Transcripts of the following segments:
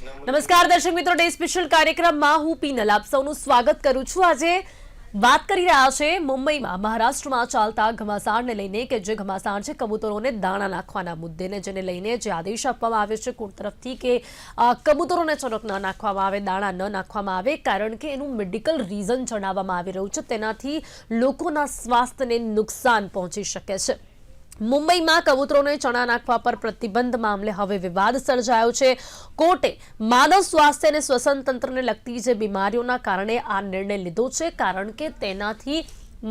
નમસ્કાર દર્શક મિત્રો, ડે સ્પેશિયલ કાર્યક્રમમાં હું પીનલ આપ સૌનું સ્વાગત કરું છું। આજે વાત કરી રહ્યા છે મુંબઈમાં મહારાષ્ટ્રમાં ચાલતા ઘમાસાણને લઈને કે જે ઘમાસાણ છે કબૂતરોને દાણા નાખવાના મુદ્દેને જેને લઈને જે આદેશ આપવામાં આવ્યો છે કોર્ટ તરફથી કે કબૂતરોને ચરક ન નાખવામાં આવે, દાણા ન નાખવામાં આવે, કારણ કે એનું મેડિકલ રીઝન જણાવવામાં આવી રહ્યું છે। તેનાથી લોકોના સ્વાસ્થ્યને નુકસાન પહોંચી શકે છે। મુંબઈમાં કબૂતરોને ચણા નાખવા પર પ્રતિબંધ મામલે હવે વિવાદ સર્જાયો છે। કોર્ટે માનવ સ્વાસ્થ્ય અને શ્વસન તંત્રને લગતી જે બીમારીઓના કારણે આ નિર્ણય લીધો છે, કારણ કે તેનાથી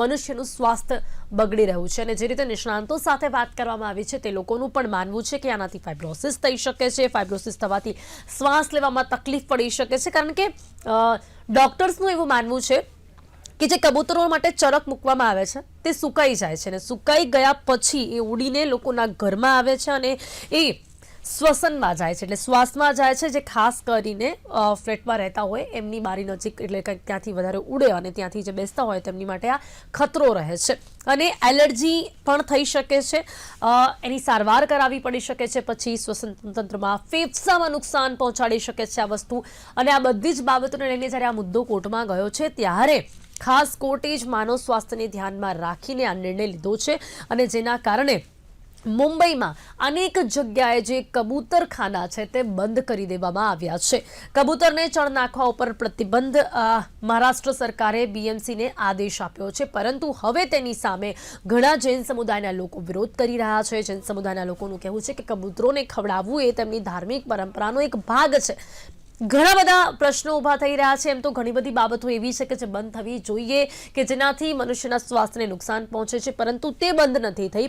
મનુષ્યનું સ્વાસ્થ્ય બગડી રહ્યું છે। અને જે રીતે નિષ્ણાંતો સાથે વાત કરવામાં આવી છે તે લોકોનું પણ માનવું છે કે આનાથી ફાઇબ્રોસિસ થઈ શકે છે। ફાઇબ્રોસિસ થવાથી શ્વાસ લેવામાં તકલીફ પડી શકે છે, કારણ કે ડોક્ટર્સનું એવું માનવું છે કે જે કબૂતરો માટે ચરક મૂકવામાં આવે છે તે સુકાઈ જાય છે, અને સુકાઈ ગયા પછી એ ઉડીને લોકોના ઘરમાં આવે છે અને એ શ્વસનમાં જાય છે, એટલે શ્વાસમાં જાય છે। જે ખાસ કરીને ફ્લેટમાં રહેતા હોય એમની બારી નજીક, એટલે કંઈક ત્યાંથી વધારે ઉડે અને ત્યાંથી જે બેસતા હોય તેમની માટે આ ખતરો રહે છે અને એલર્જી પણ થઈ શકે છે, એની સારવાર કરાવવી પડી શકે છે। પછી શ્વસન તંત્રમાં, ફેફસામાં નુકસાન પહોંચાડી શકે છે આ વસ્તુ। અને આ બધી જ બાબતોને લઈને જ્યારે આ મુદ્દો કોર્ટમાં ગયો છે ત્યારે ખાસ કોર્ટે જ માનવ સ્વાસ્થ્યને ધ્યાનમાં રાખીને આ નિર્ણય લીધો છે, અને જેના કારણે મુંબઈમાં અનેક જગ્યાએ જે કબૂતરખાના છે તે બંધ કરી દેવામાં આવ્યા છે। કબૂતરને ચણ નાખવા ઉપર પ્રતિબંધ મહારાષ્ટ્ર સરકારે બીએમસીને આદેશ આપ્યો છે, પરંતુ હવે તેની સામે ઘણા જૈન સમુદાયના લોકો વિરોધ કરી રહ્યા છે। જૈન સમુદાયના લોકોનું કહેવું છે કે કબૂતરોને ખવડાવવું એ તેમની ધાર્મિક પરંપરાનો એક ભાગ છે। ઘણા બધા પ્રશ્નો ઊભા થઈ રહ્યા છે। એમ તો ઘણી બધી બાબતો એવી છે કે જે બંધ થવી જોઈએ કે જેનાથી મનુષ્યના સ્વાસ્થ્યને નુકસાન પહોંચે છે, પરંતુ તે બંધ નથી થઈ।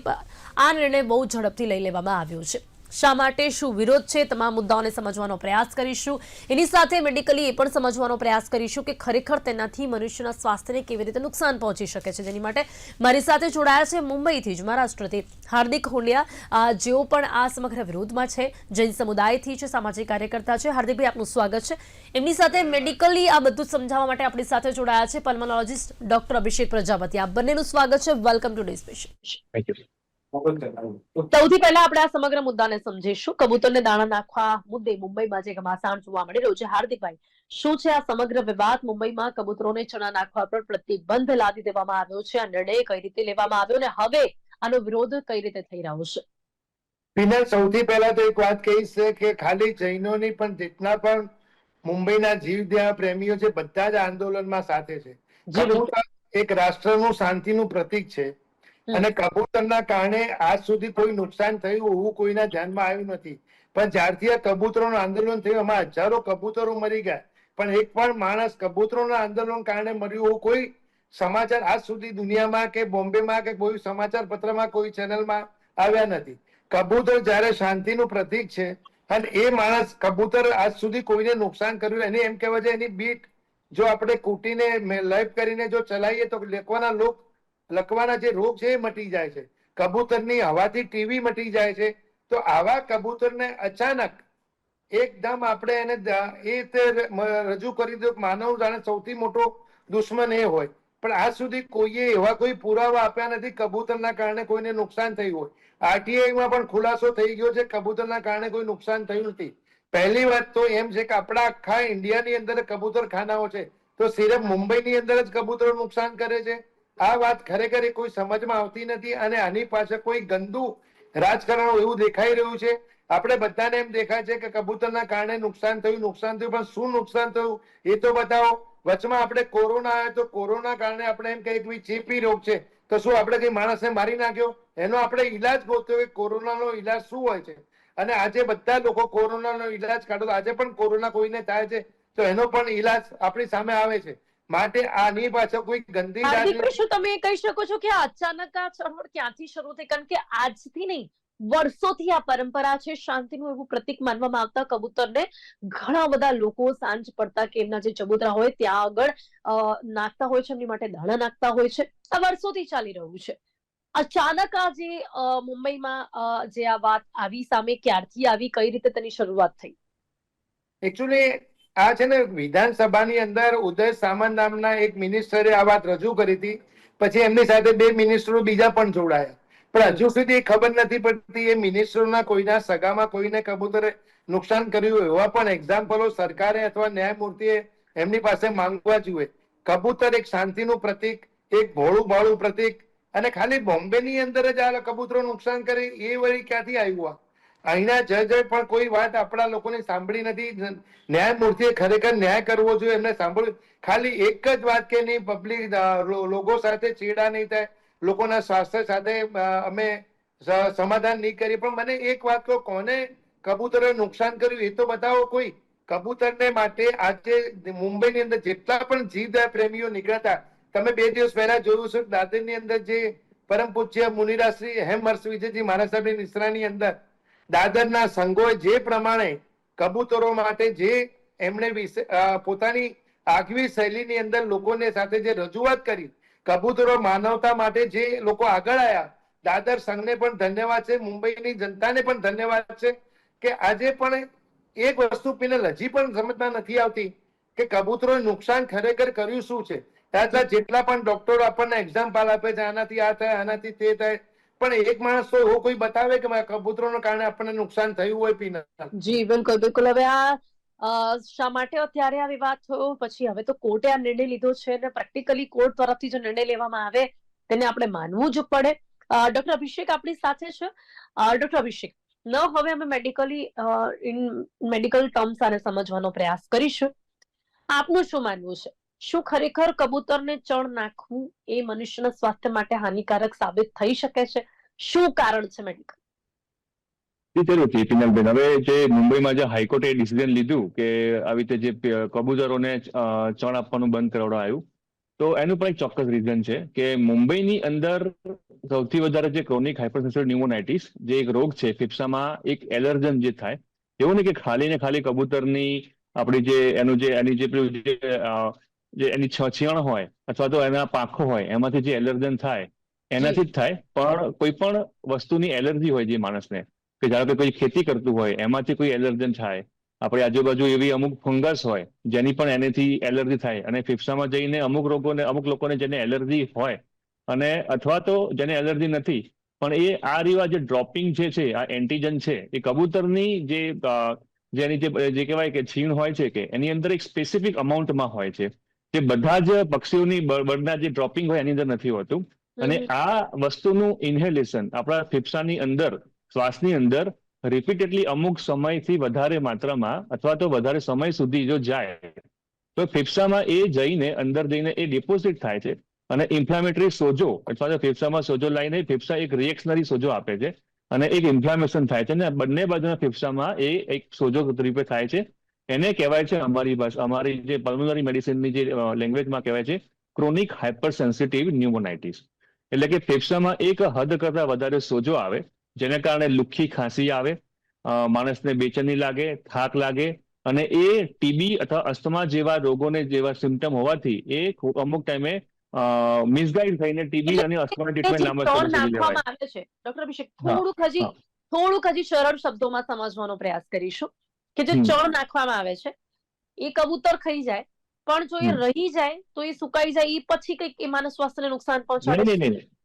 આ નિર્ણય બહુ ઝડપથી લઈ લેવામાં આવ્યો છે। શા માટે, શું વિરોધ છે, તમામ મુદ્દાઓને સમજવાનો પ્રયાસ કરીશું। એની સાથે મેડિકલી એ પણ સમજવાનો પ્રયાસ કરીશું કે ખરેખર તેનાથી મનુષ્યના સ્વાસ્થ્યને કેવી રીતે નુકસાન પહોંચી શકે છે। જેની માટે મારી સાથે જોડાયા છે મુંબઈથી જ, મહારાષ્ટ્રથી હાર્દિક હુંડિયા, જેઓ પણ આ સમગ્ર વિરોધમાં છે, જૈન સમુદાયથી છે, સામાજિક કાર્યકર્તા છે। હાર્દિકભાઈ, આપનું સ્વાગત છે। એમની સાથે મેડિકલી આ બધું સમજાવવા માટે આપણી સાથે જોડાયા છે પલ્મોનોલોજીસ્ટ ડોક્ટર અભિષેક પ્રજાપતિ। આપ બંનેનું સ્વાગત છે। Welcome to day special. સૌથી પહેલા આપણે આ સમગ્ર મુદ્દાને સમજીશું। કબૂતરને દાણા નાખવા મુદ્દે મુંબઈમાં જે ઘમાસાણ જોવા મળી રહ્યું છે, હાર્દિકભાઈ, શું છે આ સમગ્ર વિવાદ? મુંબઈમાં કબૂતરોને ચણા નાખવા પર પ્રતિબંધ લાદી દેવામાં આવ્યો છે, આ નિર્ણય કઈ રીતે લેવામાં આવ્યો અને હવે આનો વિરોધ કઈ રીતે થઈ રહ્યો છે? પિનલ, સૌથી પહેલા તો એક વાત કહીશ છે કે ખાલી જૈનોની પણ જેટલા પણ મુંબઈના જીવદયા પ્રેમીઓ છે બધા જ આંદોલનમાં સાથે છે। કબૂતર એક રાષ્ટ્રનું શાંતિનું પ્રતીક છે, અને કબૂતરના કારણે આજ સુધી કોઈ નુકસાન થયું હોવું કોઈના ધ્યાનમાં આવ્યું નથી। પણ જ્યારથી આ કબૂતરોનું આંદોલન થયું એમાં હજારો કબૂતરો મરી ગયા, પણ એક પણ માણસ કબૂતરોના આંદોલન કારણે મર્યું હોવું કોઈ સમાચાર આજ સુધી દુનિયામાં કે બોમ્બેમાં કે કોઈ સમાચાર પત્રમાં, કોઈ ચેનલમાં આવ્યા નથી। કબૂતર જ્યારે શાંતિનું પ્રતીક છે અને એ માણસ કબૂતર આજ સુધી કોઈને નુકસાન કર્યું, એને એમ કહેવાય છે એની બીટ જો આપણે કૂટીને લાઈવ કરીને જો ચલાવીએ તો લકવાના જે રોગ છે એ મટી જાય છે। કબૂતરની હવાથી ટીવી મટી જાય છે। તો આવા કબૂતરને અચાનક એકદમ આપણે એને રજૂ કરી દો, માનવ જાણે સૌથી મોટો દુશ્મન એ હોય, પણ આજ સુધી કોઈએ એવા કોઈ પુરાવા આપ્યા નથી કબૂતરના કારણે કોઈને નુકસાન થયું હોય। આરટીઆઈમાં પણ ખુલાસો થઈ ગયો છે કબૂતરના કારણે કોઈ નુકસાન થયું નથી। પહેલી વાત તો એમ છે કે આપણા આખા ઇન્ડિયાની અંદર કબૂતરખાનાઓ છે, તો સિર્ફ મુંબઈની અંદર જ કબૂતરો નુકસાન કરે છે? આ વાત ખરેખર કોઈ સમજમાં આવતી નથી, અને આની પાછળ કોઈ ગંદુ રાજકારણ એવું દેખાઈ રહ્યું છે। આપણે બધાને એમ દેખાય છે કે કબૂતરના કારણે નુકસાન થયું, પણ શું નુકસાન થયું એ તો બતાવો। વચમાં આપણે કોરોના આવ્યો તો કોરોના કારણે આપણે એમ કહીએ કે ચેપી રોગ છે, તો શું આપણે કઈ માણસને મારી નાખ્યો? એનો આપણે ઈલાજ ગોત્યો કે કોરોનાનો ઈલાજ શું હોય છે, અને આજે બધા લોકો કોરોનાનો ઈલાજ કાઢો, આજે પણ કોરોના કોઈને થાય છે તો એનો પણ ઈલાજ આપણી સામે આવે છે। માટે આની પાછળ કોઈ ગંદી હાર્દિકભાઈ, શું તમે કહી શકો છો કે અચાનક આ ચળવળ ક્યાંથી શરૂ થઈ? કારણ કે આજથી નહીં, વર્ષોથી આ પરંપરા છે, શાંતિનું એવું પ્રતીક માનવામાં આવતા કબૂતરને ઘણા બધા લોકો સાંજ પડતા કે એમના જે ચબૂતરા હોય ત્યાં આગળ નાખતા હોય છે, એમની માટે દાણા નાખતા હોય છે। આ વર્ષોથી ચાલી રહ્યું છે। અચાનક આ જે મુંબઈમાં જે આ વાત આવી સામે, ક્યારથી આવી, કઈ રીતે તેની શરૂઆત થઈ? એકચ્યુઅલી આ છે ને વિધાનસભાની અંદર ઉદય સામંત નામના એક મિનિસ્ટરે આ વાત રજૂ કરી હતી, પછી એમની સાથે બે મિનિસ્ટરો બીજા પણ જોડાયા, પણ હજુ સુધી ખબર નથી પડતી એ મિનિસ્ટરોના કોઈના સગામાં કોઈને કબૂતરે નુકસાન કર્યું એવા પણ એક્ઝામ્પલો સરકારે અથવા ન્યાયમૂર્તિએ એમની પાસે માંગવા જોઈએ. કબૂતર એક શાંતિનું પ્રતીક, એક ભોળું ભાળું પ્રતીક, અને ખાલી બોમ્બેની અંદર જ આ કબૂતરો નુકસાન કરે એ વળી ક્યાંથી આવ્યું? અહીંના જજે પણ કોઈ વાત આપણા લોકોની સાંભળી નથી. ન્યાયમૂર્તિએ ખરેખર ન્યાય કરવો જોઈએ, એમને સાંભળ્યું. ખાલી એક જ વાત કે નહીં, પબ્લિક લોકો સાથે ચેડા નહીં થાય, લોકોના સ્વાસ્થ્ય સાથે અમે સમાધાન નહીં કરીએ. પણ મને એક વાત કહો, કોને કબૂતરોએ નુકસાન કર્યું એ તો બતાવો કોઈ. કબૂતરને માટે આજે મુંબઈની અંદર જેટલા પણ જીવદયા પ્રેમીઓ નીકળ્યા, તમે 2 દિવસ પહેલા જોયું છે દાદરની અંદર જે પરમ પૂજ્ય મુનિરાજ શ્રી હેમહર્ષ વિજયજી મહારાજ સાહેબની નિશ્રાની અંદર દાદરના સંઘોએ જે પ્રમાણે કબૂતરો માટે જે એમણે પોતાની આગવી શૈલીની અંદર લોકોને સાથે જે રજૂઆત કરી, કબૂતરો માનવતા માટે જે લોકો આગળ આવ્યા, દાદર સંઘને પણ ધન્યવાદ છે, મુંબઈની જનતાને પણ ધન્યવાદ છે કે આજે પણ એક વસ્તુ પેને હજી પણ સમજમાં નથી આવતી કે કબૂતરોએ નુકસાન ખરેખર કર્યું શું છે. જેટલા પણ ડોક્ટરો આપણને એક્ઝામ્પલ આપે છે, આનાથી આ થાય, આનાથી તે થાય, પણ એક માણસ તો એવો કોઈ બતાવે કે કબૂતરોના કારણે આપણને નુકસાન થયું હોય પીનલ? જી બિલકુલ બિલકુલ. હવે આ શા માટે અત્યારે આ વિવાદ થયો, પછી હવે તો કોર્ટે આ નિર્ણય લીધો છે અને પ્રેક્ટિકલી કોર્ટ તરફથી જો નિર્ણય લેવામાં આવે તેને આપણે માનવું જ પડે. ડોક્ટર અભિષેક આપણી સાથે છે. ડોક્ટર અભિષેક, હવે અમે મેડિકલ ટર્મ્સ આને સમજવાનો પ્રયાસ કરીશું. આપનું શું માનવું છે? શું ખરેખર કબૂતરને ચણ નાખવું એ મનુષ્યના સ્વાસ્થ્ય માટે હાનિકારક સાબિત થઈ શકે છે? શું કારણ છે મેડિકલ? જરૂરથી પિનલબેન, હવે જે મુંબઈમાં જે હાઈકોર્ટે ડિસિઝન લીધું કે આવી રીતે જે કબૂતરોને ચણ આપવાનું બંધ કરાવડાયું, તો એનું પણ એક ચોક્કસ રીઝન છે કે મુંબઈની અંદર સૌથી વધારે જે ક્રોનિક હાઇપરસેન્સિટિવ ન્યુમોનાઇટિસ જે એક રોગ છે, ફેફસામાં એક એલર્જન જે થાય, એવું નહીં કે ખાલી ને ખાલી કબૂતરની આપણી જે એનું જે એની જે પેલું જે એની છિયણ હોય અથવા તો એના પાંખો હોય એમાંથી જે એલર્જન થાય એનાથી જ થાય. પણ કોઈ પણ વસ્તુની એલર્જી હોય જે માણસને, કે ધારો કે કોઈ ખેતી કરતું હોય એમાંથી કોઈ એલર્જન થાય, આપણે આજુબાજુ એવી અમુક ફંગસ હોય જેની પણ એનાથી એલર્જી થાય, અને ફેફસામાં જઈને અમુક લોકોને જેને એલર્જી હોય અને અથવા તો જેને એલર્જી નથી પણ એ આ રીવા જે ડ્રોપિંગ જે છે, આ એન્ટીજન છે, એ કબૂતરની જેની જે કહેવાય કે છીણ હોય છે કે એની અંદર એક સ્પેસિફિક અમાઉન્ટમાં હોય છે, જે બધા જ પક્ષીઓની બર્ડના જે ડ્રોપિંગ હોય એની અંદર નથી હોતું. અને આ વસ્તુનું ઇન્હેલેશન આપણા ફેફસાની અંદર, શ્વાસની અંદર રિપીટેડલી અમુક સમયથી વધારે માત્રામાં અથવા તો વધારે સમય સુધી જો જાય તો ફેફસામાં એ જઈને અંદર જઈને એ ડિપોઝિટ થાય છે અને ઇન્ફ્લામેટરી સોજો અથવા તો ફેફસામાં સોજો લાવીને ફેફસા એક રિએક્શનરી સોજો આપે છે અને એક ઇન્ફ્લામેશન થાય છે અને બંને બાજુના ફેફસામાં એ એક સોજો રૂપે થાય છે. એને કહેવાય છે અમારી જે પલ્મોનરી મેડિસિનની જે લેંગ્વેજમાં કહેવાય છે ક્રોનિક હાઇપર સેન્સિટિવ ન્યુમોનાઇટિસ. એટલે કે ફેફસામાં એક હદ કરતા વધારે સોજો આવે, જેને કારણે લુખ્ખી ખાંસી આવે, માણસને બેચેની લાગે, થાક લાગે, અને એ ટીબી અથવા અસ્થમા જેવા રોગોને જેવા સિમ્ટમ હોવાથી એ અમુક ટાઈમે મિસગાઈડ થઈને ટીબી અને અસ્થમાની ટ્રીટમેન્ટ લાંબા સમય સુધી લેવાય. આવે છે ડોક્ટર અભિષેક, થોડુંક હજી સરળ શબ્દોમાં સમજવાનો પ્રયાસ કરીશું કે જે ચણ નાખવામાં આવે છે એ કબૂતર ખાઈ જાય, પણ જો એ રહી જાય તો એ સુકાઈ જાય, એ પછી કઈક એ માનવ સ્વાસ્થ્યને નુકસાન પહોંચાડે?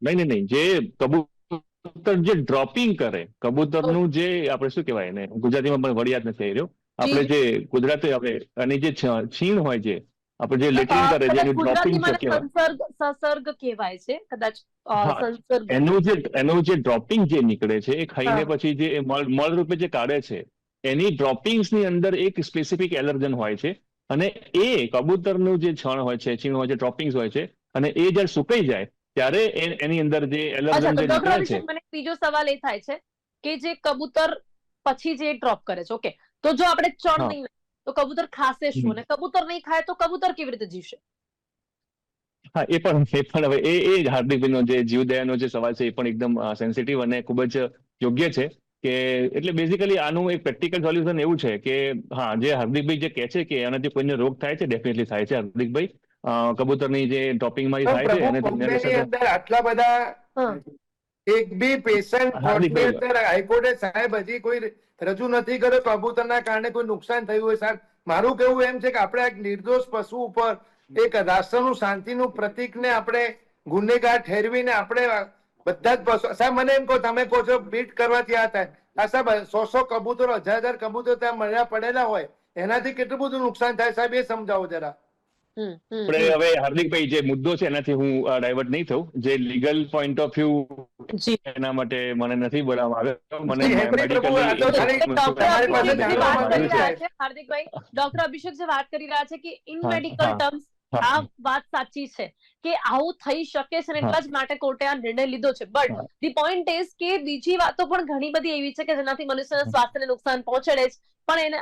નહીં. જે કબૂતર જે ડ્રોપિંગ કરે, કબૂતરનું જે આપણે શું કહેવાય એને ગુજરાતીમાં પણ વડિયાદ નથી આવી રહ્યો, આપણે જે ગુજરાતી આપણે અને જે છીણ હોય છે, આપણે જે લેટરિન કરે જેનું ડ્રોપિંગ સંસર્ગ કહેવાય છે કદાચ. એનું જે ડ્રોપિંગ જે નીકળે છે એ ખાઈને પછી જે મળ રૂપે જે કાઢે છે એની ડ્રોપિંગ્સની અંદર એક સ્પેસિફિક એલર્જન હોય છે અને એ કબૂતરનું જે છણ હોય છે, છીણ હોય છે, ડ્રોપિંગ્સ હોય છે, અને એ જ્યારે સુકાઈ જાય ત્યારે એની અંદર જે એલર્જન જે નીકળે છે. મને બીજો સવાલ એ થાય છે કે જે કબૂતર પછી જે ડ્રોપ કરે છે, ઓકે, તો જો આપણે ચણ નહીં તો કબૂતર ખાશે શું, અને કબૂતર નહીં ખાય તો કબૂતર કેવી રીતે જીવશે? હા, એ પણ હવે એ હાર્દિકભાઈનો જે જીવદયાનો જે સવાલ છે એ પણ એકદમ સેન્સિટિવ અને ખૂબ જ યોગ્ય છે. કે એટલે બેઝિકલી આનું એક પ્રેક્ટિકલ સોલ્યુશન એવું છે કે હા, જે હાર્દિકભાઈ જે કહે છે કે આનાથી કોઈને રોગ થાય છે, ડેફિનેટલી થાય છે હાર્દિકભાઈ. કબૂતરની જે ડ્રોપિંગમાં થાય છે અને આટલા બધા એક બી પેશન્ટ હાઈકોર્ટે સાહેબ હજી કોઈ રજૂ નથી કર્યો કબૂતરના કારણે કોઈ નુકસાન થયું હોય. સાહેબ, મારું કહેવું એમ છે કે આપણે એક નિર્દોષ પશુ ઉપર એક રાષ્ટ્રનું શાંતિનું પ્રતીકને આપણે ગુનેગાર ઠેરવીને આપણે બધા જ પશુ, સાહેબ મને એમ કહો, તમે કહો છો બીટ કરવાથી આ થાય, આ સાહેબ 100 કબૂતરો 1000 કબૂતરો ત્યાં મળ્યા પડેલા હોય એનાથી કેટલું બધું નુકસાન થાય સાહેબ એ સમજાવો જરા. આપણે હવે હાર્દિકભાઈ જે મુદ્દો છે એનાથી હું ડાયવર્ટ નહીં થઉં. જે લીગલ પોઈન્ટ ઓફ વ્યૂ એના માટે મને નથી બોલાવવામાં આવ્યો. મને હાર્દિકભાઈ, ડોક્ટર અભિષેક જે વાત કરી રહ્યા છે કે ઇન મેડિકલ ટર્મ્સ આ વાત સાચી છે કે આવું થઈ શકે છે અને એટલા જ માટે કોર્ટે આ નિર્ણય લીધો છે. બટ ધી પોઈન્ટ ઇઝ કે બીજી વાતો પણ ઘણી બધી એવી છે કે જેનાથી મનુષ્યના સ્વાસ્થ્યને નુકસાન પહોંચે જ, પણ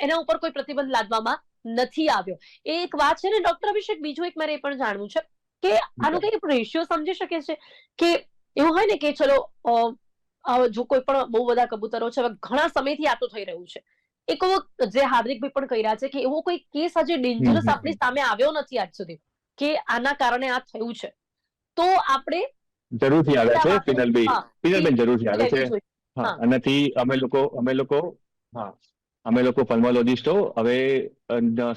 એના ઉપર કોઈ પ્રતિબંધ લાદવામાં નથી આવ્યો. એ એક વાત છે ને ડોક્ટર અભિષેક, બીજું એક મારે એ પણ જાણવું છે કે આનો કઈ રેશિયો સમજી શકે છે કે એવું હોય ને કે ચલો જો કોઈ પણ બહુ બધા કબૂતરો છે, ઘણા સમયથી આ તો થઈ રહ્યું છે, એક જે હાર્દિકભાઈ પણ કહી રહ્યા છે કે એવો કોઈ કેસ હજી ડેન્જરસ આપણી સામે આવ્યો નથી આજ સુધી કે આના કારણે આ થયું છે, તો આપણે જરૂરથી આવે છે પિનલબેન જરૂરથી આવે છે. આનાથી અમે લોકો પલ્મોલોજીસ્ટો હવે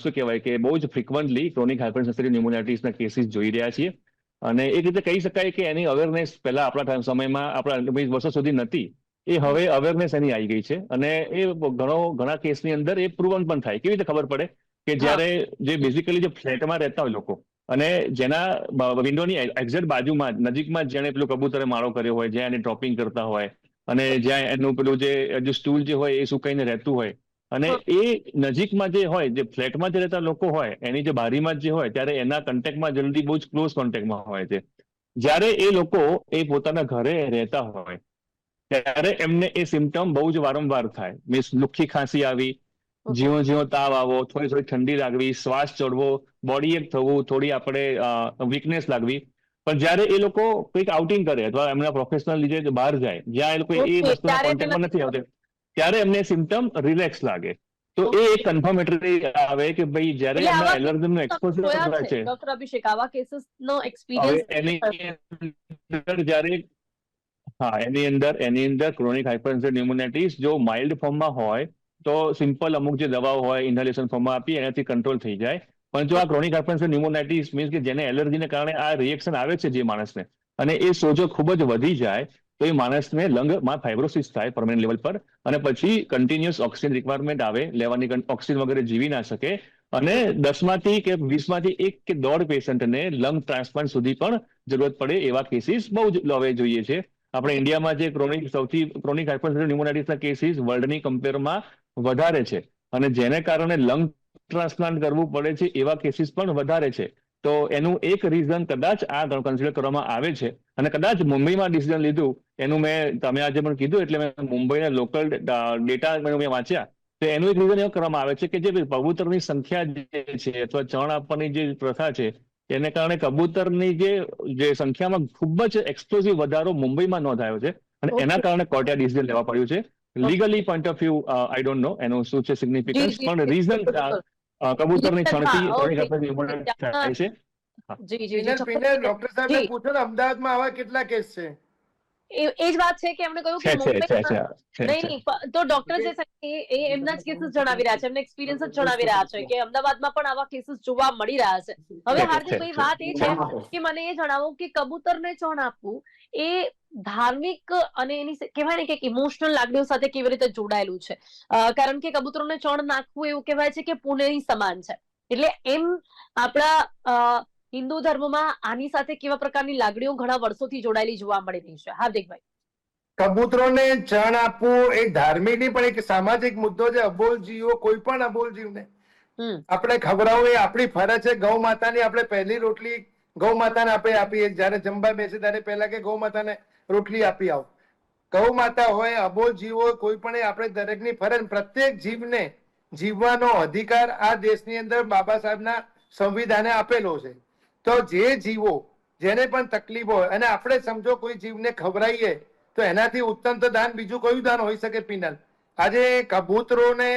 શું કહેવાય કે બહુ જ ફ્રિકવન્ટલી ક્રોનિક હાઇપરસેન્સિટિવ ન્યુમોનાઇટિસના કેસીસ જોઈ રહ્યા છીએ. અને એક રીતે કહી શકાય કે એની અવેરનેસ પહેલા આપણા સમયમાં આપણા વર્ષો સુધી નથી. એ હવે અવેરનેસ એની આવી ગઈ છે અને એ ઘણા કેસની અંદર એ પ્રૂવન પણ થાય. કેવી રીતે ખબર પડે કે જ્યારે જે બેઝિકલી જે ફ્લેટમાં રહેતા હોય લોકો અને જેના વિન્ડોની એક્ઝેક્ટ બાજુમાં નજીકમાં જેને પેલું કબૂતરે માળો કર્યો હોય, જ્યાં એને ડ્રોપિંગ કરતા હોય અને જ્યાં એનું પેલું જે સ્ટૂલ જે હોય એ સુકાઈને રહેતું હોય અને એ નજીકમાં જે હોય, જે ફ્લેટમાં જે રહેતા લોકો હોય એની જે બારીમાં જે હોય ત્યારે એના કોન્ટેક્ટમાં જલ્દી બહુ જ ક્લોઝ કોન્ટેક્ટમાં હોય છે. જ્યારે એ લોકો એ પોતાના ઘરે રહેતા હોય ત્યારે એમને એ સિમ્ટમ બહુ જ વારંવાર થાય. મીન્સ લુખ્ખી ખાંસી આવી, ઝીણો તાવ આવો, થોડી ઠંડી લાગવી, શ્વાસ ચડવો, બોડી એક થવું, થોડી આપણે વીકનેસ લાગવી. પણ જ્યારે એ લોકો કંઈક આઉટિંગ કરે અથવા એમના પ્રોફેશનલ લીધે બહાર જાય જ્યાં એ લોકો એ વસ્તુના કોન્ટેક્ટમાં નથી આવતા ત્યારે એમને સિમ્ટમ રિલેક્સ લાગે. તો એ એક કન્ફર્મેટરી આવે કે ભાઈ જ્યારે એમના એલર્જીનું એક્સપોઝર થાય છે. ડોક્ટર અભિષેક, આવા કેસીસનો એક્સપીરિયન્સ એની અંદર ક્રોનિક હાઇપરસેન્સિટિવ ન્યુમોનાઇટિસ જો માઇલ્ડ ફોર્મમાં હોય તો સિમ્પલ અમુક જે દવાઓ હોય ઇન્હેલેશન ફોર્મમાં આપીએ એનાથી કંટ્રોલ થઈ જાય. પણ જો આ ક્રોનિક હાઇપરસેન્સિટિવ ન્યુમોનાઇટિસ મીન્સ કે જેને એલર્જીને કારણે આ રિએક્શન આવે છે જે માણસને અને એ સોજો ખૂબ જ વધી જાય તો એ માણસને લંગમાં ફાઇબ્રોસિસ થાય પરમેનન્ટ લેવલ પર અને પછી કન્ટિન્યુઅસ ઓક્સિજન રિક્વાયરમેન્ટ આવે, લેવાની ઓક્સિજન વગેરે જીવી ના શકે અને 10માંથી કે 20માંથી 1 કે 1.5 પેશન્ટને લંગ ટ્રાન્સપ્લાન્ટ સુધી પણ જરૂરત પડે એવા કેસીસ બહુ જ હવે જોઈએ છે. આપણે ઇન્ડિયામાં જે સૌથી ક્રોનિક હાઇપરસેન્સિટિવ ન્યુમોનાઇટિસના કેસીસ વર્લ્ડની કમ્પેરમાં વધારે છે અને જેને કારણે લંગ ટ્રાન્સપ્લાન્ટ કરવું પડે છે એવા કેસીસ પણ વધારે છે. તો એનું એક રીઝન કદાચ આ કન્સિડર કરવામાં આવે છે અને કદાચ મુંબઈમાં ડિસિઝન લીધું એનું તમે આજે પણ કીધું એટલે મેં મુંબઈના લોકલ ડેટા મેં વાંચ્યા તો એનું એક રીઝન એવું કરવામાં આવે છે કે જે કબૂતરની સંખ્યા જે છે અથવા ચણ આપવાની જે પ્રથા છે એને કારણે કબૂતરની જે સંખ્યામાં ખૂબ જ એક્સપ્લોઝિવ વધારો મુંબઈમાં નોંધાયો છે અને એના કારણે કોર્ટે આ ડિસિઝન લેવા પડ્યું છે. Legally point of view I don't know એનું શું છે સિગ્નિફિકન્સ, પણ રીઝન કબૂતરની છણથી થાય છે. ડોક્ટર સાહેબ પૂછો ને અમદાવાદમાં આવા કેટલા કેસ છે? એ જ વાત છે કે એમણે કહ્યું કે મુંબઈ નહીં, તો ડોક્ટર જે છે એ એમના જ કેસીસ જણાવી રહ્યા છે, એમના એક્સપિરિયન્સ જ જણાવી રહ્યા છે કે અમદાવાદમાં પણ આવા કેસીસ જોવા મળી રહ્યા છે. હવે હાર્દિકભાઈ વાત એ છે કે મને એ જણાવો કે કબૂતરને ચણ આપવું એ ધાર્મિક અને એની કહેવાય ને કે ઇમોશનલ લાગણીઓ સાથે કેવી રીતે જોડાયેલું છે, કારણ કે કબૂતરોને ચણ નાખવું એવું કહેવાય છે કે પુણ્યની સમાન છે. એટલે એમ આપણા હિન્દુ ધર્મમાં આની સાથે કેવા પ્રકારની લાગણીઓ ઘણા વર્ષોથી જોડાયેલી જોવા મળી રહી છે? હાર્દિકભાઈ, કબૂતરોને ચણ આપવું એક ધાર્મિક નહીં પણ એક સામાજિક મુદ્દો છે. અબોલ જીવો, કોઈ પણ અબોલ જીવને આપણે ખવડાવવું એ આપણી ફરજ છે. ગૌ માતાની આપણે પહેલી રોટલી ગૌ માતાને આપણે આપીએ, જયારે જમવા બેસે ત્યારે પહેલા કે ગૌ માતાને રોટલી આપી આવો. ગૌ માતા હોય, અબોલ જીવ હોય, કોઈ પણ આપણે દરેકની ફરજ. પ્રત્યેક જીવને જીવવાનો અધિકાર આ દેશની અંદર બાબા સાહેબના સંવિધાને આપેલો છે. તો જે જીવો જેને પણ તકલીફ હોય અને આપણે સમજો કોઈ જીવને ખવડાવીએ તો એનાથી ઉત્તમ તો દાન બીજું કયું દાન હોઈ શકે? પિનલ, આજે કબૂતરોને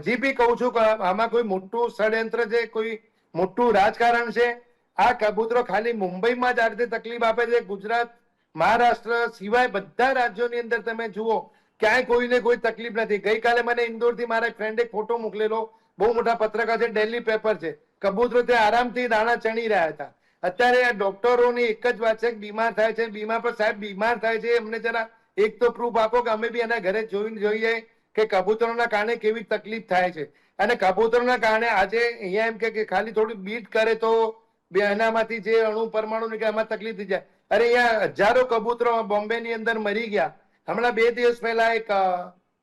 હજી બી કહું છું કે આમાં કોઈ મોટું ષડયંત્ર છે, કોઈ મોટું રાજકારણ છે. આ કબૂતરો ખાલી મુંબઈમાં જ આ રીતે તકલીફ આપે છે. ગુજરાત, મહારાષ્ટ્ર સિવાય બધા રાજ્યોની અંદર તમે જુઓ ક્યાંય કોઈને કોઈ તકલીફ નથી. ગઈકાલે મને ઇન્દોરથી મારા ફ્રેન્ડે ફોટો મોકલેલો, બહુ મોટા પત્રકાર છે, ડેલી પેપર છે. કબૂતરો ત્યાં આરામથી દાણા ચણી રહ્યા હતા. અત્યારે આ ડોક્ટરોની એક જ વાત છે કે બીમાર થાય છે, બીમાર પર સાહેબ બીમાર થાય છે એમને જરા એક તો પ્રૂફ આપો કે અમે બી એના ઘરે જોઈને જોઈએ કે કબૂતરોના કારણે કેવી તકલીફ થાય છે. અને કબૂતરોના કારણે આજે અહીંયા એમ કે ખાલી થોડું બીટ કરે તો એનામાંથી જે અણુ પરમાણુ નીકળે એમાં તકલીફ થઈ જાય. અરે અહીંયા હજારો કબૂતરો બોમ્બે ની અંદર મરી ગયા. હમણાં 2 દિવસ પહેલા એક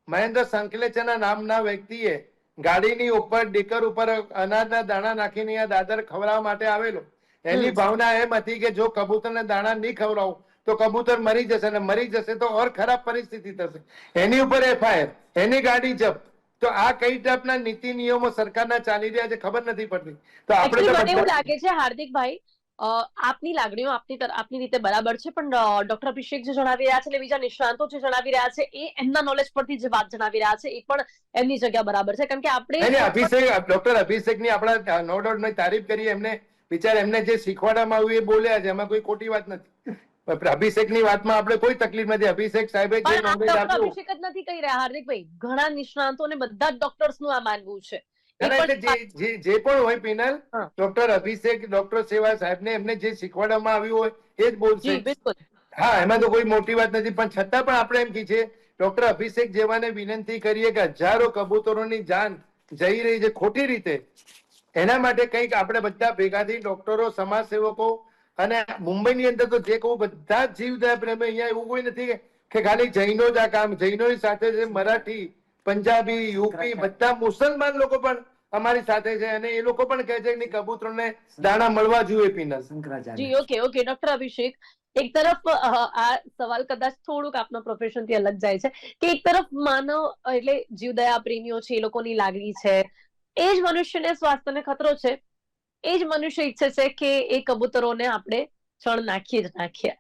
મહેન્દ્ર સંકલેચના નામના વ્યક્તિએ ગાડીની ઉપર ડેકર ઉપર અનાજના દાણા નાખીને અહીંયા દાદર ખવડાવવા માટે આવેલો. એની ભાવના એમ હતી કે જો કબૂતરને દાણા નહીં ખવડાવું તો કબૂતર મરી જશે, અને મરી જશે તો ઓર ખરાબ પરિસ્થિતિ થશે. એની ઉપર એફઆઈઆર, એની ગાડી જપ્ત. તો આ કઈ ટાઈપના નીતિ નિયમો સરકારના ચાલી રહ્યા છે ખબર નથી પડતી. તો આપણે મને એવું લાગે છે હાર્દિકભાઈ, આપની લાગણીઓ આપની રીતે બરાબર છે, પણ ડોક્ટર અભિષેક જે જણાવી રહ્યા છે અને બીજા નિષ્ણાંતો જે જણાવી રહ્યા છે એ એમના નોલેજ પરથી જે વાત જણાવી રહ્યા છે એ પણ એમની જગ્યા બરાબર છે. કારણ કે આપણે ડોક્ટર અભિષેકની આપણા નો ડાઉટ તારીફ કરી. એમને વિચાર એમને જે શીખવાડવામાં આવ્યું એ બોલ્યા છે, એમાં કોઈ ખોટી વાત નથી. અભિષેકની વાતમાં આપણે કોઈ તકલીફ નથી. અભિષેક સાહેબે જે નોલેજ આપ્યું, અભિષેક જ નથી કહી રહ્યા હાર્દિકભાઈ, ઘણા નિષ્ણાંતો અને બધા જ ડોક્ટર્સનું આ માનવું છે. જે પણ હોય પેનલ, ડોક્ટર અભિષેક, ડોક્ટર સેવા સાહેબને એમને જે શીખવાડવામાં આવ્યું હોય એ જ બોલશે. હા, એમાં તો કોઈ મોટી વાત નથી. પણ છતાં પણ આપણે એમ કહીએ ડોક્ટર અભિષેક જેવાને વિનંતી કરીએ કે હજારો કબૂતરોની જાન જઈ રહી છે ખોટી રીતે, એના માટે કંઈક આપણે બધા ભેગા થઈ ડોક્ટરો, સમાજ સેવકો, અને મુંબઈની અંદર તો જે કહું બધા જ જીવદયા પ્રેમી. અહીંયા એવું કોઈ નથી કે ખાલી જૈનો જ આ કામ. જૈનોની સાથે મરાઠી, પંજાબી, યુપી, બધા મુસલમાન લોકો પણ અમારી સાથે છે, અને એ લોકો પણ કહે છે કે કબૂતરોને દાણા મળવા જોઈએ. પીનલ જી, ઓકે ડોક્ટર અભિષેક, એક તરફ આ સવાલ કદાચ થોડુંક આપના પ્રોફેશન થી અલગ જાય છે કે એક તરફ માનવ એટલે જીવદયા પ્રેમીઓ છે, એ લોકોની લાગણી છે, એ જ મનુષ્યને સ્વાસ્થ્યને ખતરો છે, એ જ મનુષ્ય ઈચ્છે છે કે એ કબૂતરોને આપણે ચણ નાખીએ જ નાખીએ.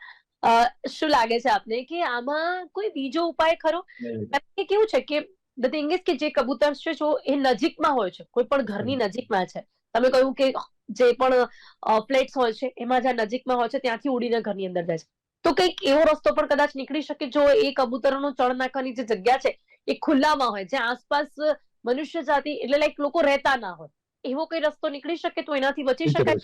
શું લાગે છે આપને કે આમાં કોઈ બીજો ઉપાય ખરો? કારણ કે કેવું છે કે ધ થિંગ ઇઝ કે જે કબૂતર છે જો એ નજીકમાં હોય છે, કોઈ પણ ઘરની નજીકમાં છે, તમે કહ્યું કે જે પણ ફ્લેટ્સ હોય છે એમાં જ્યાં નજીકમાં હોય છે ત્યાંથી ઉડીને ઘરની અંદર જાય છે, તો કંઈક એવો રસ્તો પણ કદાચ નીકળી શકે જો એ કબૂતરોનો ચણ નાખવાની જે જગ્યા છે એ ખુલ્લામાં હોય, જ્યાં આસપાસ મનુષ્ય જાતિ એટલે લાઈક લોકો રહેતા ના હોય, એવો કોઈ રસ્તો નીકળી શકે તો એનાથી બચી શકાય?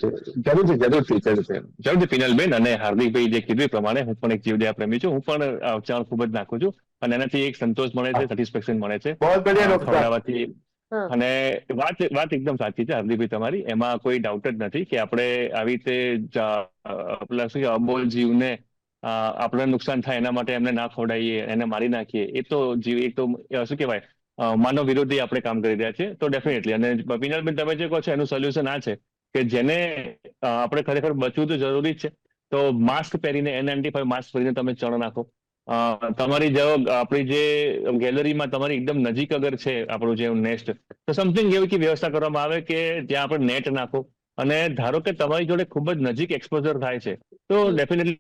જરૂરથી પિનલબેન અને હાર્દિકભાઈ જે કીધું એ પ્રમાણે હું પણ એક જીવદયા પ્રેમી છું. હું પણ ચણ ખૂબ જ નાખું છું અને એનાથી એક સંતોષ મળે છે, સેટિસ્ફેક્શન મળે છે ખવડાવવાથી. અને વાત એકદમ સાચી છે હાર્દિકભાઈ તમારી, એમાં કોઈ ડાઉટ જ નથી કે આપણે આવી રીતે અબોલ જીવને આપણે નુકસાન થાય એના માટે એમને ના ખવડાવીએ, એને મારી નાખીએ, એ તો જીવ એક તો શું કહેવાય માનવ વિરોધી આપણે કામ કરી રહ્યા છે. તો ડેફિનેટલી, અને પિનલબેન તમે જે કહો છો એનું સોલ્યુશન આ છે કે જેને આપણે ખરેખર બચવું તો જરૂરી જ છે. તો માસ્ક પહેરીને, N95 માસ્ક પહેરીને તમે ચણ નાખો. તમારી આપણી જે ગેલેરીમાં તમારી એકદમ નજીક અગર છે આપણું જે નેસ્ટ, તો સમથિંગ એવી વ્યવસ્થા કરવામાં આવે કે જ્યાં આપણે નેટ નાખો, અને ધારો કે તમારી જોડે ખૂબ જ નજીક એક્સપોઝર થાય છે તો ડેફિનેટલી.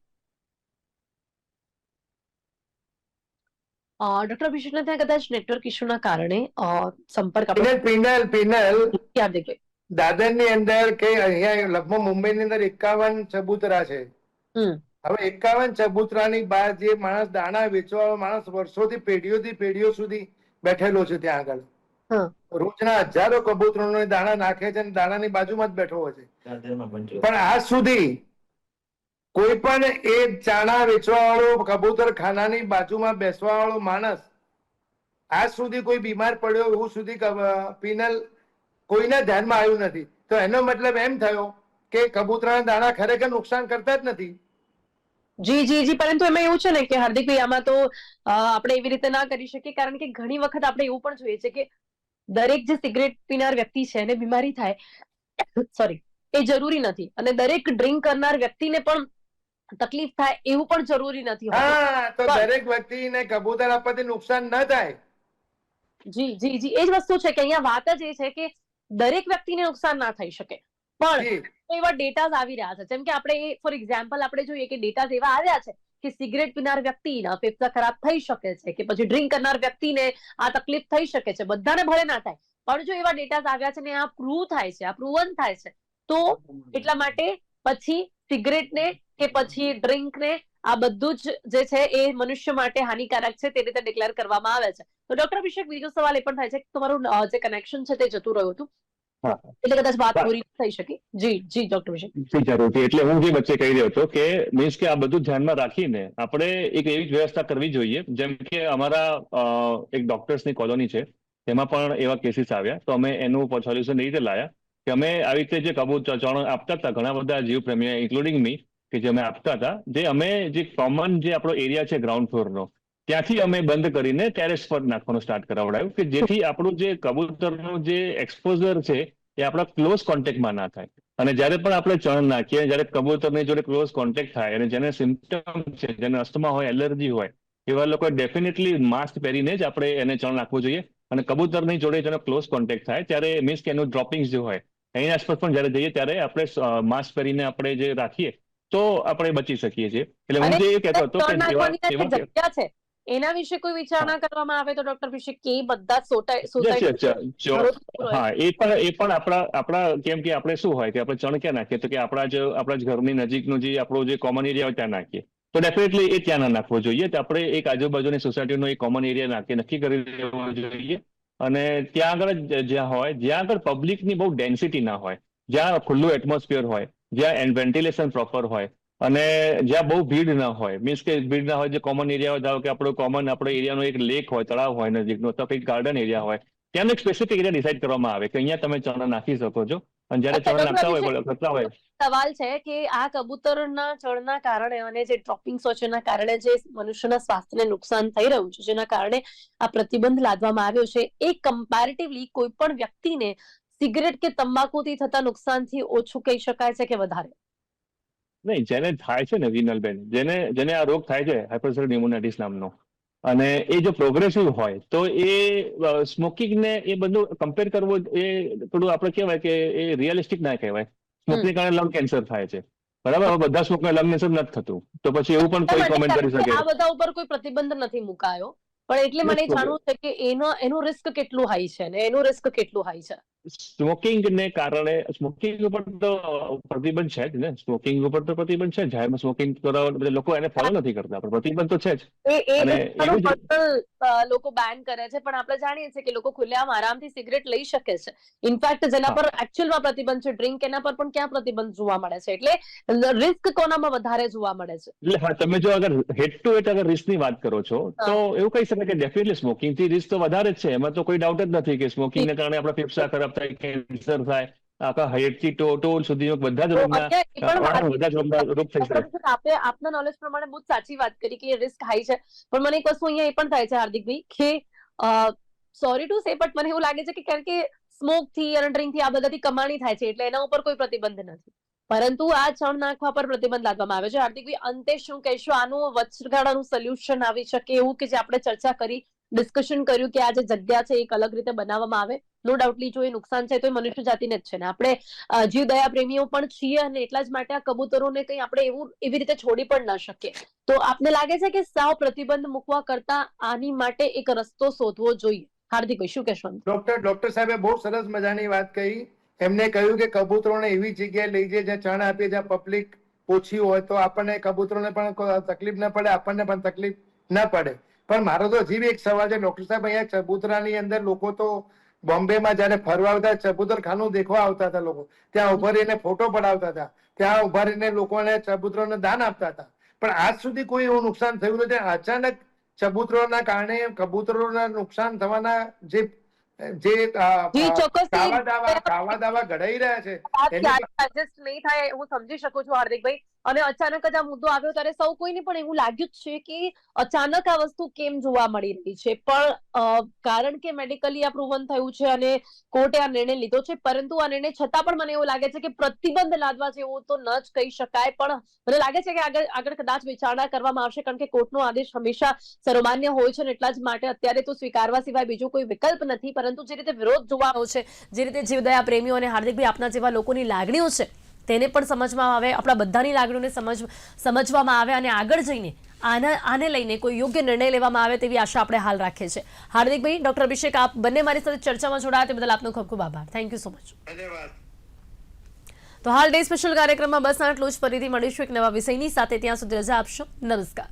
ડોક્ટર અભિષેકને ત્યાં કદાચ નેટવર્ક ઇશ્યુના કારણે સંપર્ક દાદરની અંદર કે અહીંયા લગભગ મુંબઈની અંદર 51 ચબૂતરા છે. હવે 51 ચબૂતરાની બહાર જે માણસ દાણા વેચવા માણસ વર્ષોથી પેઢીઓ સુધી બેઠેલો છે ત્યાં આગળ. રોજના હજારો કબૂતરોને દાણા નાખે છે અને દાણાની બાજુમાં જ બેઠો હોય છે. પણ આજ સુધી કોઈ પણ એ ચાણા વેચવા વાળો, કબૂતર ખાનાની બાજુમાં બેસવા વાળો માણસ આજ સુધી કોઈ બીમાર પડ્યો એવું સુધી પિનલ કોઈના ધ્યાનમાં આવ્યું નથી. તો એનો મતલબ એમ થયો કે કબૂતરના દાણા ખરેખર નુકસાન કરતા જ નથી. જી, પરંતુ એમાં એવું છે ને કે હાર્દિકભાઈ, આમાં તો આપણે એવી રીતે ના કરી શકીએ, કારણ કે ઘણી વખત આપણે એવું પણ જોઈએ છે કે દરેક જે સિગરેટ પીનાર વ્યક્તિ છે એને બીમારી થાય, સોરી, એ જરૂરી નથી, અને દરેક ડ્રિંક કરનાર વ્યક્તિને પણ તકલીફ થાય એવું પણ જરૂરી નથી. હા, તો દરેક વ્યક્તિને કબૂતર આપવાથી નુકસાન ન થાય. જી, એ જ વસ્તુ છે કે અહીંયા વાત જ એ છે કે દરેક વ્યક્તિને નુકસાન ના થઈ શકે, પણ એવા ડેટાઝ આવી રહ્યા છે. જેમ કે આપણે ફોર એક્ઝામ્પલ આપણે જોઈએ કે ડેટાઝ એવા આવ્યા છે કે સિગરેટ પીનાર વ્યક્તિના ફેફસા ખરાબ થઈ શકે છે, કે પછી ડ્રિંક કરનાર વ્યક્તિને આ તકલીફ થઈ શકે છે. બધાને ભલે ના થાય, પણ જો એવા ડેટાઝ આવ્યા છે ને આ પ્રૂવ થાય છે, આ પ્રૂવન થાય છે, તો એટલા માટે પછી સિગરેટને કે પછી ડ્રિંકને આ બધું જ જે છે એ મનુષ્ય માટે હાનિકારક છે તે રીતે ડિક્લેર કરવામાં આવે છે. તો ડોક્ટર અભિષેક, બીજો સવાલ એ પણ થાય છે કે તમારું જે કનેક્શન છે તે જતું રહ્યું હતું, હા એટલે કદાચ વાત બા- પૂરી થઈ શકે. જી ડોક્ટર અભિષેક. જી જરૂરથી. એટલે હું જે વચ્ચે કહી રહ્યો હતો કે મીન્સ કે આ બધું ધ્યાનમાં રાખીને આપણે એક એવી વ્યવસ્થા કરવી જોઈએ, જેમ કે અમારા એક ડોક્ટર્સની કોલોની છે, તેમાં પણ એવા કેસીસ આવ્યા, તો અમે એનું સોલ્યુશન એ રીતે લાયા કે અમે આવી રીતે જે કબૂતર ચણ આપતા હતા, ઘણા બધા જીવ પ્રેમીઓ ઇન્ક્લુડિંગ મી, કે જે અમે આપતા હતા, જે અમે જે કોમન જે આપણો એરિયા છે ગ્રાઉન્ડ ફ્લોરનો, ત્યાંથી અમે બંધ કરીને ટેરેસ પર નાખવાનું સ્ટાર્ટ કરાવડાયું, કે જેથી આપણું જે કબૂતરનું જે એક્સપોઝર છે એ આપણા ક્લોઝ કોન્ટેક્ટમાં ના થાય. અને જ્યારે પણ આપણે ચણ નાખીએ, જ્યારે કબૂતરની જોડે ક્લોઝ કોન્ટેક્ટ થાય અને જેને સિમ્પટમ છે, જેને અસ્થમા હોય, એલર્જી હોય, એવા લોકો ડેફિનેટલી માસ્ક પહેરીને જ આપણે એને ચણ નાખવું જોઈએ. અને કબૂતરની જોડે જેનો ક્લોઝ કોન્ટેક્ટ થાય ત્યારે મીન્સ કે એનું ડ્રોપિંગ્સ જે હોય એની આસપાસ પણ જ્યારે જઈએ ત્યારે આપણે માસ્ક પહેરીને આપણે જે રાખીએ તો આપણે બચી શકીએ છીએ. એટલે હું અને જે એ કહેતો હતો કે ચણ નાખવાની જે એવા જગ્યા છે એના વિશે કોઈ વિચારણા કરવામાં આવે તો ડોક્ટર અભિષેક કે એ બધા સોસાયટી હા, એ પણ આપણા કેમ કે આપણે શું હોય કે આપણે ચણ ક્યાં નાખીએ, તો કે આપણા જ ઘરની નજીકનું જે આપણો જે કોમન એરિયા હોય ત્યાં નાખીએ, તો ડેફિનેટલી એ ત્યાં ના નાખવો જોઈએ. તો આપણે એક આજુબાજુની સોસાયટીનો એક કોમન એરિયા નક્કી કરી લેવો જોઈએ, અને ત્યાં આગળ જ્યાં હોય, જ્યાં આગળ પબ્લિકની બહુ ડેન્સિટી ના હોય, જ્યાં ખુલ્લું એટમોસ્ફિયર હોય, જ્યાં વેન્ટિલેશન પ્રોપર હોય, અને જ્યાં બહુ ભીડ ના હોય, મીન્સ કે ભીડ ના હોય, જે કોમન એરિયા હોય, ધારો કે આપણો એરિયાનો એક લેક હોય, તળાવ હોય નજીકનો, તો કંઈક ગાર્ડન એરિયા હોય, ત્યાંનો એક સ્પેસિફિક એરિયા ડિસાઇડ કરવામાં આવે કે અહીંયા તમે ચણ નાખી શકો છો. અને જ્યારે ચણ નાખતા હોય સવાલ છે કે આ કબૂતરના ચણના કારણે અને જે ડ્રોપિંગ્સ છે એના કારણે જે મનુષ્યના સ્વાસ્થ્યને નુકસાન થઈ રહ્યું છે, જેના કારણે આ પ્રતિબંધ લાદવામાં આવ્યો છે, એ કમ્પેરેટિવલી કોઈ પણ વ્યક્તિને સિગરેટ કે તંબાકુથી થતા નુકસાનથી ઓછું કહી શકાય છે કે વધારે? નહીં, જેને થાય છે ને વિનલબેન, જેને આ રોગ થાય છે હાઇપરસેલ્યુલર ન્યુમોનાઇટિસ નામનો, અને એ જો પ્રોગ્રેસિવ હોય તો એ સ્મોકિંગને એ બધું કમ્પેર કરવું એ થોડું આપણે કહેવાય કે એ રિયલિસ્ટિક ના કહેવાય. સ્મોકિંગ કારણે લંગ કેન્સર થાય છે, બરાબર? હવે બધા સ્મોકને લંગ કેન્સર નથી થતું, તો પછી એવું પણ કોઈ કોમેન્ટ કરી શકે? આ બધા ઉપર કોઈ પ્રતિબંધ નથી મુકાયો, પણ એટલે મને જાણવું છે કે એનું રિસ્ક કેટલું હાઈ છે ને એનું રિસ્ક કેટલું હાઈ છે? સ્મોકિંગને કારણે સ્મોકિંગ ઉપર તો પ્રતિબંધ છે જ ને, સ્મોકિંગ ઉપર તો પ્રતિબંધ છે. જાહેરમાં સ્મોકિંગ કરવા લોકો એને ફોલો નથી કરતા, પણ પ્રતિબંધ તો છે જ. લોકો બેન કરે છે, પણ આપણે જાણીએ છીએ કે લોકો ખુલ્લેઆમ આરામથી સિગરેટ લઈ શકે છે. ઇનફેક્ટ જેના પર એકચ્યુઅલમાં પ્રતિબંધ છે, ડ્રિંક, એના પર પણ ક્યાં પ્રતિબંધ જોવા મળે છે? એટલે રિસ્ક કોનામાં વધારે જોવા મળે છે? એટલે હા, તમે જો અગર હેડ ટુ હેડ અગર રિસ્ક ની વાત કરો છો તો એવું કહી શકાય કે ડેફિનેટલી સ્મોકિંગ થી રિસ્ક તો વધારે જ છે, એમાં તો કોઈ ડાઉટ જ નથી કે સ્મોકિંગને કારણે આપણા ફેફસા ખરાબ થાય, કેન્સર થાય, આખા હેડથી ટોલ સુધી બધા જ રોગ થઈ શકે. આપના નોલેજ પ્રમાણે બહુ સાચી વાત કરી કે રિસ્ક હાઈ છે, પણ મને એક વસ્તુ અહીંયા એ પણ થાય છે હાર્દિકભાઈ કે સોરી ટુ સે, બટ મને એવું લાગે છે કે કારણ કે સ્મોક થી અને ડ્રિંક થી આ બધાથી કમાણી થાય છે, એટલે એના ઉપર કોઈ પ્રતિબંધ નથી, પરંતુ આ ચણ નાખવા પર પ્રતિબંધ લાદવામાં આવે છે. હાર્દિકભાઈ, અંતે શું કહેશો? આનું વચગાળાનું સોલ્યુશન આવી શકે એવું કે જે આપણે ચર્ચા કરી, ડિસ્કશન કર્યું કે આ જે જગ્યા છે એક અલગ રીતે બનાવવામાં આવે? નો ડાઉટલી જો એ નુકસાન છે તો એ મનુષ્ય જાતિને જ છે ને, આપણે જીવદયા પ્રેમીઓ પણ છીએ, અને એટલા જ માટે આ કબૂતરોને કંઈ આપણે એવી રીતે છોડી પણ ન શકીએ. તો આપને લાગે છે કે સાવ પ્રતિબંધ મૂકવા કરતા આની માટે એક રસ્તો શોધવો જોઈએ? હાર્દિકભાઈ, શું કહેશો? ડોક્ટર સાહેબે બહુ સરસ મજાની વાત કહી. એમને કહ્યું કે કબૂતરોને એવી જગ્યાએ લઈ જઈએ જ્યાં ચણ આપીએ, જ્યાં પબ્લિક ઓછી હોય, તો આપણને કબૂતરોને પણ તકલીફ ના પડે, આપણને પણ તકલીફ ના પડે. પણ મારો તો હજી એક સવાલ છે ડોક્ટર સાહેબ, અહીંયા ચબૂતરાની અંદર લોકો તો બોમ્બેમાં જયારે ફરવા આવતા, ચબૂતર ખાનું દેખવા આવતા હતા, લોકો ત્યાં ઉભા રહીને ફોટો પડાવતા હતા, ત્યાં ઉભા રહીને લોકોને ચબૂતરોને દાન આપતા હતા, પણ આજ સુધી કોઈ એવું નુકસાન થયું નથી. અચાનક ચબૂતરોના કારણે કબૂતરોના નુકસાન થવાના જે કાવા દાવા ઘડાઈ રહ્યા છે એડજસ્ટ નહીં થાય, હું સમજી શકું છું હાર્દિકભાઈ. અને અચાનક જ આ મુદ્દો આવ્યો ત્યારે સૌ કોઈને પણ એવું લાગ્યું જ છે કે અચાનક આ વસ્તુ કેમ જોવા મળી રહી છે, પણ કારણ કે મેડિકલી આ પ્રૂવન થયું છે અને કોર્ટે આ નિર્ણય લીધો છે, પરંતુ આ નિર્ણય છતાં પણ મને એવું લાગે છે કે પ્રતિબંધ લાદવા જેવું તો ન જ કહી શકાય, પણ મને લાગે છે કે આગળ કદાચ વિચારણા કરવામાં આવશે, કારણ કે કોર્ટનો આદેશ હંમેશા સર્વમાન્ય હોય છે, એટલા જ માટે અત્યારે તો સ્વીકારવા સિવાય બીજો કોઈ વિકલ્પ નથી. પરંતુ જે રીતે વિરોધ જોવા છે, જે રીતે જીવદયા પ્રેમીઓ અને હાર્દિકભાઈ આપના જેવા લોકોની લાગણીઓ છે તેને પણ સમજવામાં આવે, આપણા બધાની લાગણીઓને સમજવામાં આવે અને આગળ જઈને આને લઈને કોઈ યોગ્ય નિર્ણય લેવામાં આવે તેવી આશા આપણે હાલ રાખીએ છીએ. હાર્દિકભાઈ, ડોક્ટર અભિષેક, આપ બંને મારી સાથે ચર્ચામાં જોડાયા તે બદલ આપનો ખૂબ ખૂબ આભાર. Thank you so much. ધન્યવાદ. તો હાલ ડે સ્પેશિયલ કાર્યક્રમમાં બસ આટલું જ. ફરીથી મળીશું એક નવા વિષયની સાથે. ત્યાં સુધી રજા આપશો. નમસ્કાર.